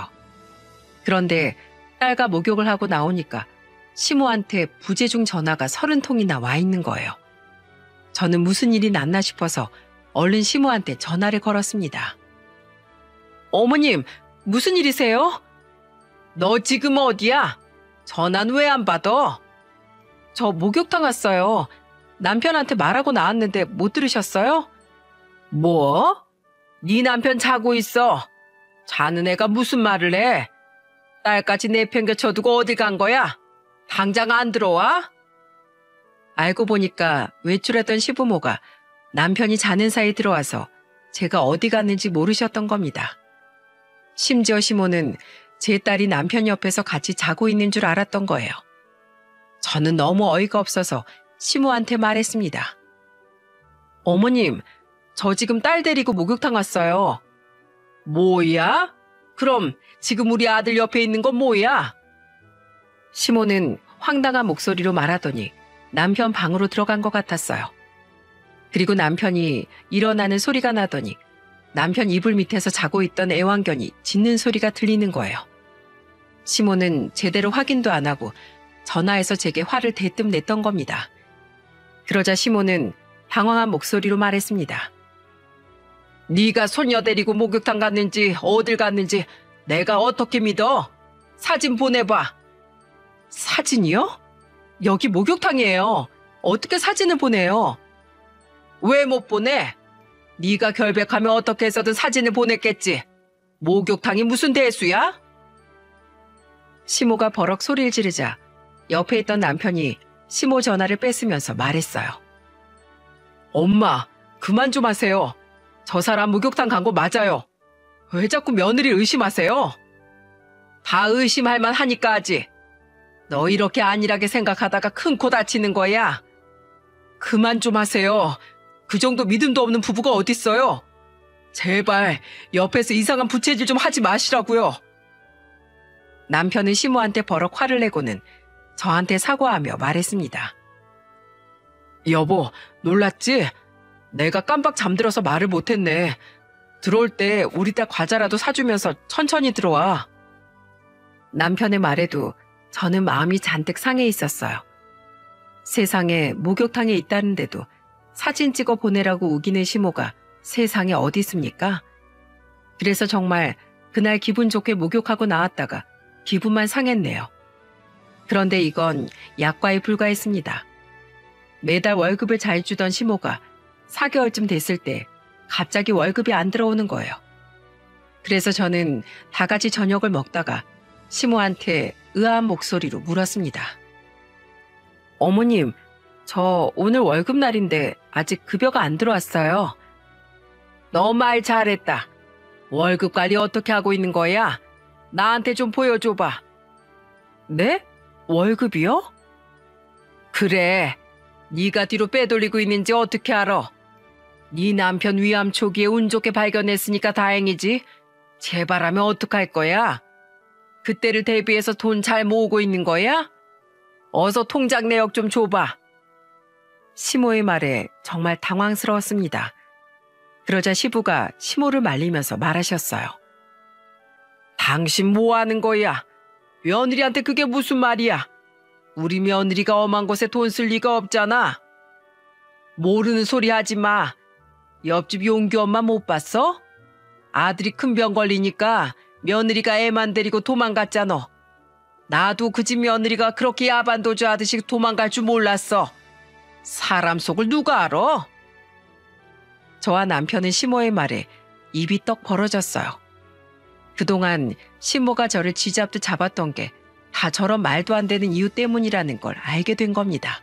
그런데 딸과 목욕을 하고 나오니까 시모한테 부재중 전화가 30통이나 와 있는 거예요. 저는 무슨 일이 났나 싶어서 얼른 시모한테 전화를 걸었습니다. 어머님, 무슨 일이세요? 너 지금 어디야? 전화는 왜 안 받아? 저 목욕탕 왔어요. 남편한테 말하고 나왔는데 못 들으셨어요? 뭐? 네 남편 자고 있어. 자는 애가 무슨 말을 해? 딸까지 내팽개쳐두고 어딜 간 거야? 당장 안 들어와? 알고 보니까 외출했던 시부모가 남편이 자는 사이 들어와서 제가 어디 갔는지 모르셨던 겁니다. 심지어 시모는 제 딸이 남편 옆에서 같이 자고 있는 줄 알았던 거예요. 저는 너무 어이가 없어서 시모한테 말했습니다. 어머님, 저 지금 딸 데리고 목욕탕 왔어요. 뭐야? 그럼 지금 우리 아들 옆에 있는 건 뭐야? 시모는 황당한 목소리로 말하더니 남편 방으로 들어간 것 같았어요. 그리고 남편이 일어나는 소리가 나더니 남편 이불 밑에서 자고 있던 애완견이 짖는 소리가 들리는 거예요. 시모는 제대로 확인도 안 하고 전화해서 제게 화를 대뜸 냈던 겁니다. 그러자 시모는 당황한 목소리로 말했습니다. 네가 소녀 데리고 목욕탕 갔는지 어딜 갔는지 내가 어떻게 믿어? 사진 보내봐. 사진이요? 여기 목욕탕이에요. 어떻게 사진을 보내요? 왜 못 보내? 네가 결백하면 어떻게 해서든 사진을 보냈겠지. 목욕탕이 무슨 대수야? 시모가 버럭 소리를 지르자 옆에 있던 남편이 시모 전화를 뺏으면서 말했어요. 엄마, 그만 좀 하세요. 저 사람 목욕탕 간 거 맞아요. 왜 자꾸 며느리를 의심하세요? 다 의심할 만 하니까 하지. 너 이렇게 안일하게 생각하다가 큰 코 다치는 거야. 그만 좀 하세요. 그 정도 믿음도 없는 부부가 어딨어요. 제발 옆에서 이상한 부채질 좀 하지 마시라고요. 남편은 시모한테 버럭 화를 내고는 저한테 사과하며 말했습니다. 여보, 놀랐지? 내가 깜빡 잠들어서 말을 못했네. 들어올 때 우리 딸 과자라도 사주면서 천천히 들어와. 남편의 말에도 저는 마음이 잔뜩 상해 있었어요. 세상에 목욕탕에 있다는데도 사진 찍어 보내라고 우기는 시모가 세상에 어디 있습니까? 그래서 정말 그날 기분 좋게 목욕하고 나왔다가 기분만 상했네요. 그런데 이건 약과에 불과했습니다. 매달 월급을 잘 주던 시모가 4개월쯤 됐을 때 갑자기 월급이 안 들어오는 거예요. 그래서 저는 다 같이 저녁을 먹다가 시모한테 의아한 목소리로 물었습니다. 어머님, 저 오늘 월급날인데 아직 급여가 안 들어왔어요. 너 말 잘했다. 월급 관리 어떻게 하고 있는 거야? 나한테 좀 보여줘봐. 네? 월급이요? 그래. 네가 뒤로 빼돌리고 있는지 어떻게 알아? 네 남편 위암 초기에 운 좋게 발견했으니까 다행이지. 재발하면 어떡할 거야? 그때를 대비해서 돈 잘 모으고 있는 거야? 어서 통장 내역 좀 줘봐. 시모의 말에 정말 당황스러웠습니다. 그러자 시부가 시모를 말리면서 말하셨어요. 당신 뭐 하는 거야? 며느리한테 그게 무슨 말이야? 우리 며느리가 엄한 곳에 돈 쓸 리가 없잖아. 모르는 소리 하지 마. 옆집 용규 엄마 못 봤어? 아들이 큰 병 걸리니까 며느리가 애만 데리고 도망갔잖아. 나도 그 집 며느리가 그렇게 야반도주 하듯이 도망갈 줄 몰랐어. 사람 속을 누가 알아? 저와 남편은 시모의 말에 입이 떡 벌어졌어요. 그동안 시모가 저를 쥐잡듯 잡았던 게 다 저런 말도 안 되는 이유 때문이라는 걸 알게 된 겁니다.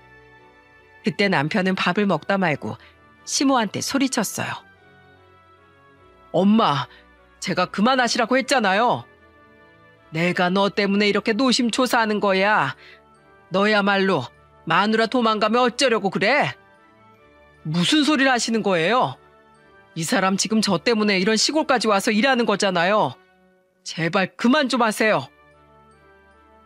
그때 남편은 밥을 먹다 말고 시모한테 소리쳤어요. 엄마, 제가 그만하시라고 했잖아요. 내가 너 때문에 이렇게 노심초사하는 거야. 너야말로 마누라 도망가면 어쩌려고 그래? 무슨 소리를 하시는 거예요? 이 사람 지금 저 때문에 이런 시골까지 와서 일하는 거잖아요. 제발 그만 좀 하세요.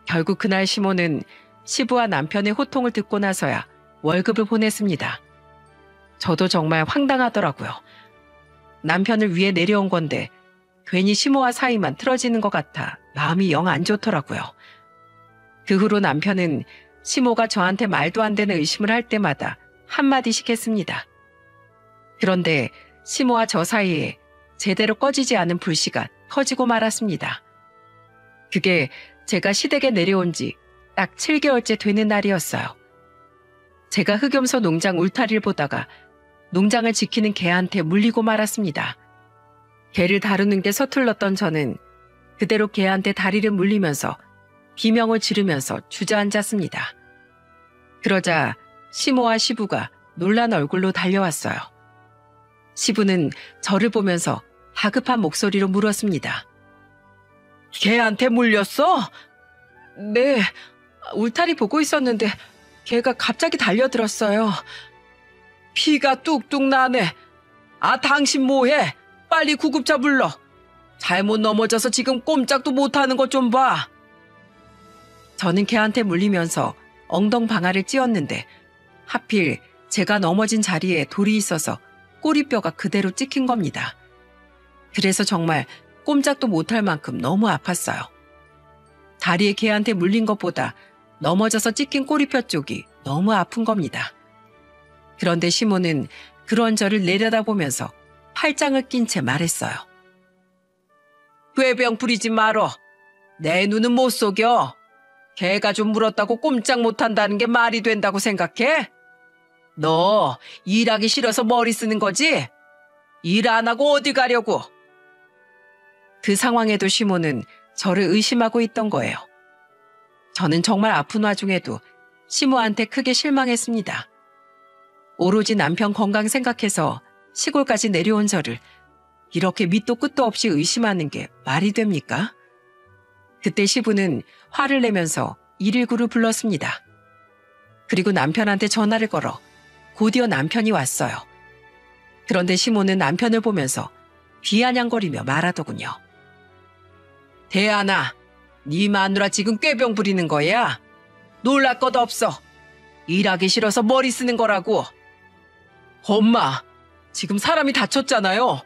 결국 그날 시모는 시부와 남편의 호통을 듣고 나서야 월급을 보냈습니다. 저도 정말 황당하더라고요. 남편을 위해 내려온 건데 괜히 시모와 사이만 틀어지는 것 같아 마음이 영 안 좋더라고요. 그 후로 남편은 시모가 저한테 말도 안 되는 의심을 할 때마다 한마디씩 했습니다. 그런데 시모와 저 사이에 제대로 꺼지지 않은 불씨가 터지고 말았습니다. 그게 제가 시댁에 내려온 지 딱 7개월째 되는 날이었어요. 제가 흑염소 농장 울타리를 보다가 농장을 지키는 개한테 물리고 말았습니다. 개를 다루는 게 서툴렀던 저는 그대로 걔한테 다리를 물리면서 비명을 지르면서 주저앉았습니다. 그러자 시모와 시부가 놀란 얼굴로 달려왔어요. 시부는 저를 보면서 다급한 목소리로 물었습니다. 걔한테 물렸어? 네, 울타리 보고 있었는데 걔가 갑자기 달려들었어요. 피가 뚝뚝 나네. 아, 당신 뭐해? 빨리 구급차 불러. 잘못 넘어져서 지금 꼼짝도 못하는 것 좀 봐. 저는 걔한테 물리면서 엉덩방아를 찧었는데 하필 제가 넘어진 자리에 돌이 있어서 꼬리뼈가 그대로 찍힌 겁니다. 그래서 정말 꼼짝도 못할 만큼 너무 아팠어요. 다리에 걔한테 물린 것보다 넘어져서 찍힌 꼬리뼈 쪽이 너무 아픈 겁니다. 그런데 시모는 그런 저를 내려다보면서 팔짱을 낀 채 말했어요. 꾀병 부리지 말어. 내 눈은 못 속여. 걔가 좀 물었다고 꼼짝 못한다는 게 말이 된다고 생각해? 너 일하기 싫어서 머리 쓰는 거지? 일 안 하고 어디 가려고? 그 상황에도 시모는 저를 의심하고 있던 거예요. 저는 정말 아픈 와중에도 시모한테 크게 실망했습니다. 오로지 남편 건강 생각해서 시골까지 내려온 저를 이렇게 밑도 끝도 없이 의심하는 게 말이 됩니까? 그때 시부는 화를 내면서 119를 불렀습니다. 그리고 남편한테 전화를 걸어 곧이어 남편이 왔어요. 그런데 시모는 남편을 보면서 비아냥거리며 말하더군요. 대안아, 네 마누라 지금 꾀병 부리는 거야? 놀랄 것 없어. 일하기 싫어서 머리 쓰는 거라고. 엄마, 지금 사람이 다쳤잖아요.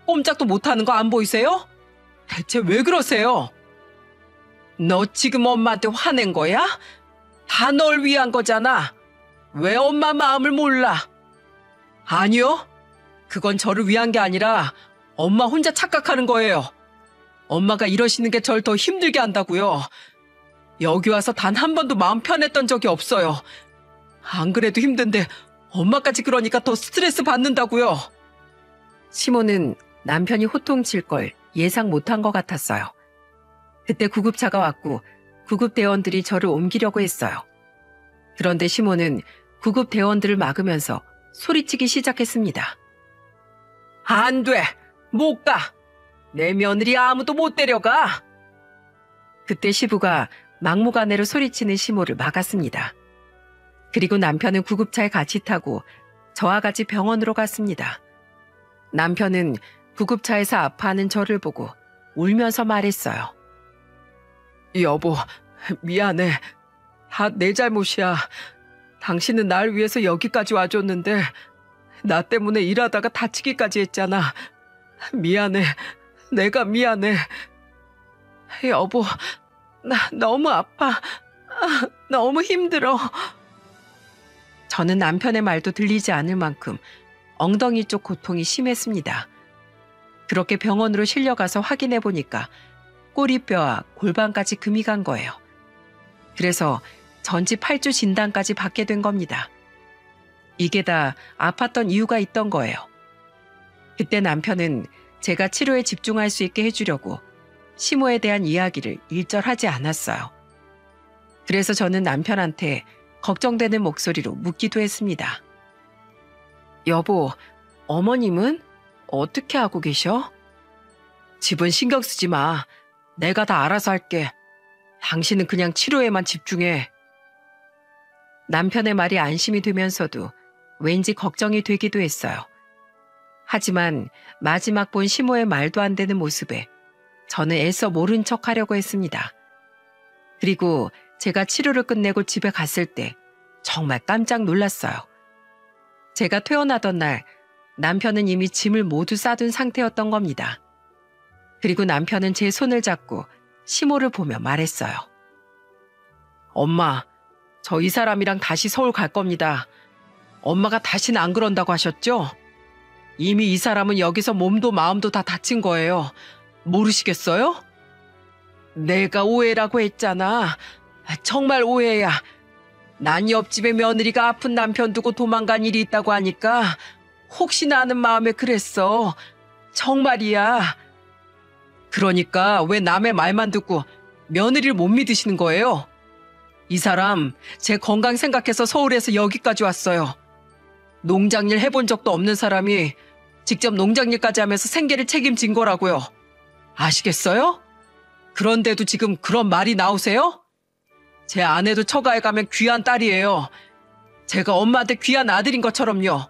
꼼짝도 못하는 거 안 보이세요? 대체 왜 그러세요? 너 지금 엄마한테 화낸 거야? 다 널 위한 거잖아. 왜 엄마 마음을 몰라? 아니요. 그건 저를 위한 게 아니라 엄마 혼자 착각하는 거예요. 엄마가 이러시는 게 절 더 힘들게 한다고요. 여기 와서 단 한 번도 마음 편했던 적이 없어요. 안 그래도 힘든데 엄마까지 그러니까 더 스트레스 받는다고요. 시모는 남편이 호통칠 걸 예상 못한 것 같았어요. 그때 구급차가 왔고 구급대원들이 저를 옮기려고 했어요. 그런데 시모는 구급대원들을 막으면서 소리치기 시작했습니다. 안 돼! 못 가! 내 며느리 아무도 못 데려가! 그때 시부가 막무가내로 소리치는 시모를 막았습니다. 그리고 남편은 구급차에 같이 타고 저와 같이 병원으로 갔습니다. 남편은 구급차에서 아파하는 저를 보고 울면서 말했어요. 여보, 미안해. 다 내 잘못이야. 당신은 날 위해서 여기까지 와줬는데 나 때문에 일하다가 다치기까지 했잖아. 미안해. 내가 미안해. 여보, 나 너무 아파. 너무 힘들어. 저는 남편의 말도 들리지 않을 만큼 엉덩이 쪽 고통이 심했습니다. 그렇게 병원으로 실려가서 확인해 보니까 꼬리뼈와 골반까지 금이 간 거예요. 그래서 전치 8주 진단까지 받게 된 겁니다. 이게 다 아팠던 이유가 있던 거예요. 그때 남편은 제가 치료에 집중할 수 있게 해주려고 시모에 대한 이야기를 일절하지 않았어요. 그래서 저는 남편한테 걱정되는 목소리로 묻기도 했습니다. 여보, 어머님은 어떻게 하고 계셔? 집은 신경 쓰지 마. 내가 다 알아서 할게. 당신은 그냥 치료에만 집중해. 남편의 말이 안심이 되면서도 왠지 걱정이 되기도 했어요. 하지만 마지막 본 시모의 말도 안 되는 모습에 저는 애써 모른 척 하려고 했습니다. 그리고 제가 치료를 끝내고 집에 갔을 때 정말 깜짝 놀랐어요. 제가 퇴원하던 날 남편은 이미 짐을 모두 싸둔 상태였던 겁니다. 그리고 남편은 제 손을 잡고 시모를 보며 말했어요. 엄마, 저 이 사람이랑 다시 서울 갈 겁니다. 엄마가 다시는 안 그런다고 하셨죠? 이미 이 사람은 여기서 몸도 마음도 다 다친 거예요. 모르시겠어요? 내가 오해라고 했잖아. 정말 오해야. 난 옆집에 며느리가 아픈 남편 두고 도망간 일이 있다고 하니까 혹시나 하는 마음에 그랬어. 정말이야. 그러니까 왜 남의 말만 듣고 며느리를 못 믿으시는 거예요? 이 사람 제 건강 생각해서 서울에서 여기까지 왔어요. 농장일 해본 적도 없는 사람이 직접 농장일까지 하면서 생계를 책임진 거라고요. 아시겠어요? 그런데도 지금 그런 말이 나오세요? 제 아내도 처가에 가면 귀한 딸이에요. 제가 엄마한테 귀한 아들인 것처럼요.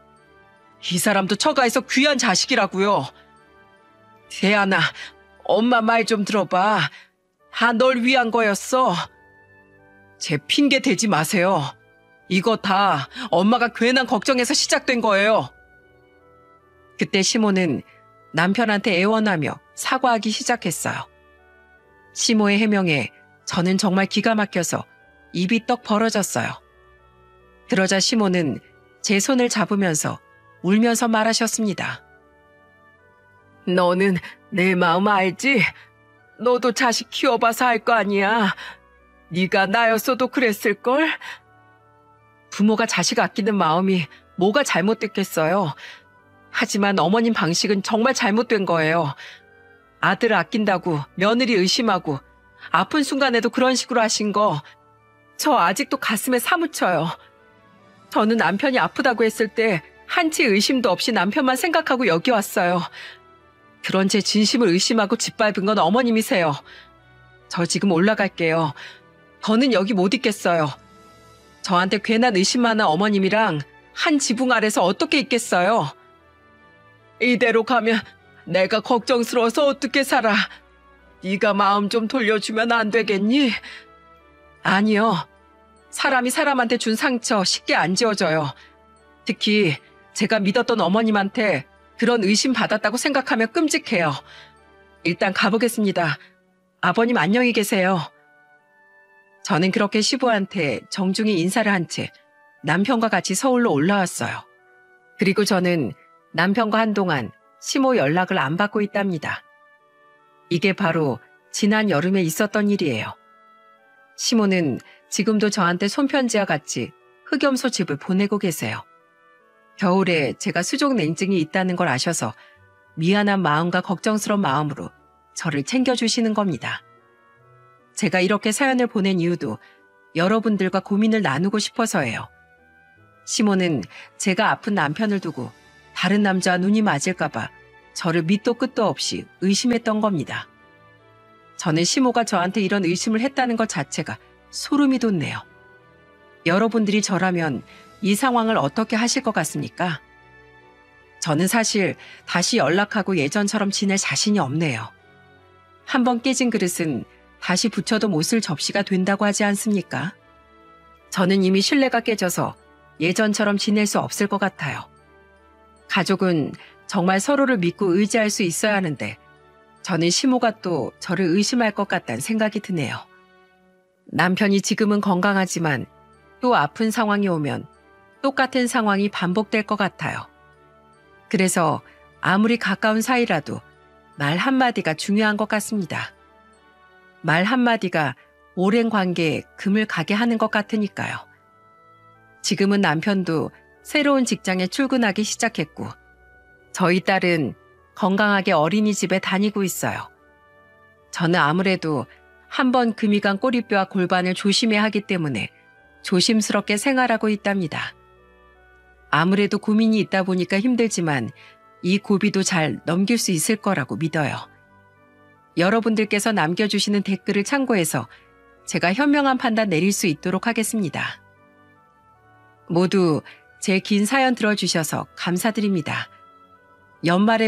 이 사람도 처가에서 귀한 자식이라고요. 대안아, 엄마 말 좀 들어봐. 다 널 위한 거였어. 제 핑계 대지 마세요. 이거 다 엄마가 괜한 걱정해서 시작된 거예요. 그때 시모는 남편한테 애원하며 사과하기 시작했어요. 시모의 해명에 저는 정말 기가 막혀서 입이 떡 벌어졌어요. 그러자 시모는 제 손을 잡으면서 울면서 말하셨습니다. 너는 내 마음 알지? 너도 자식 키워봐서 알 거 아니야. 네가 나였어도 그랬을걸? 부모가 자식 아끼는 마음이 뭐가 잘못됐겠어요. 하지만 어머님 방식은 정말 잘못된 거예요. 아들 아낀다고 며느리 의심하고 아픈 순간에도 그런 식으로 하신 거 저 아직도 가슴에 사무쳐요. 저는 남편이 아프다고 했을 때 한치 의심도 없이 남편만 생각하고 여기 왔어요. 그런 제 진심을 의심하고 짓밟은 건 어머님이세요. 저 지금 올라갈게요. 더는 여기 못 있겠어요. 저한테 괜한 의심 많은 어머님이랑 한 지붕 아래서 어떻게 있겠어요? 이대로 가면 내가 걱정스러워서 어떻게 살아. 네가 마음 좀 돌려주면 안 되겠니? 아니요. 사람이 사람한테 준 상처 쉽게 안 지워져요. 특히 제가 믿었던 어머님한테 그런 의심 받았다고 생각하면 끔찍해요. 일단 가보겠습니다. 아버님 안녕히 계세요. 저는 그렇게 시부한테 정중히 인사를 한 채 남편과 같이 서울로 올라왔어요. 그리고 저는 남편과 한동안 시모 연락을 안 받고 있답니다. 이게 바로 지난 여름에 있었던 일이에요. 시모는 지금도 저한테 손편지와 같이 흑염소 집을 보내고 계세요. 겨울에 제가 수족 냉증이 있다는 걸 아셔서 미안한 마음과 걱정스러운 마음으로 저를 챙겨주시는 겁니다. 제가 이렇게 사연을 보낸 이유도 여러분들과 고민을 나누고 싶어서예요. 시모는 제가 아픈 남편을 두고 다른 남자와 눈이 맞을까봐 저를 밑도 끝도 없이 의심했던 겁니다. 저는 시모가 저한테 이런 의심을 했다는 것 자체가 소름이 돋네요. 여러분들이 저라면 이 상황을 어떻게 하실 것 같습니까? 저는 사실 다시 연락하고 예전처럼 지낼 자신이 없네요. 한번 깨진 그릇은 다시 붙여도 못 쓸 접시가 된다고 하지 않습니까? 저는 이미 신뢰가 깨져서 예전처럼 지낼 수 없을 것 같아요. 가족은 정말 서로를 믿고 의지할 수 있어야 하는데 저는 시모가 또 저를 의심할 것 같다는 생각이 드네요. 남편이 지금은 건강하지만 또 아픈 상황이 오면 똑같은 상황이 반복될 것 같아요. 그래서 아무리 가까운 사이라도 말 한마디가 중요한 것 같습니다. 말 한마디가 오랜 관계에 금을 가게 하는 것 같으니까요. 지금은 남편도 새로운 직장에 출근하기 시작했고 저희 딸은 건강하게 어린이집에 다니고 있어요. 저는 아무래도 한번 금이 간 꼬리뼈와 골반을 조심해야 하기 때문에 조심스럽게 생활하고 있답니다. 아무래도 고민이 있다 보니까 힘들지만 이 고비도 잘 넘길 수 있을 거라고 믿어요. 여러분들께서 남겨주시는 댓글을 참고해서 제가 현명한 판단 내릴 수 있도록 하겠습니다. 모두 제 긴 사연 들어주셔서 감사드립니다. 연말에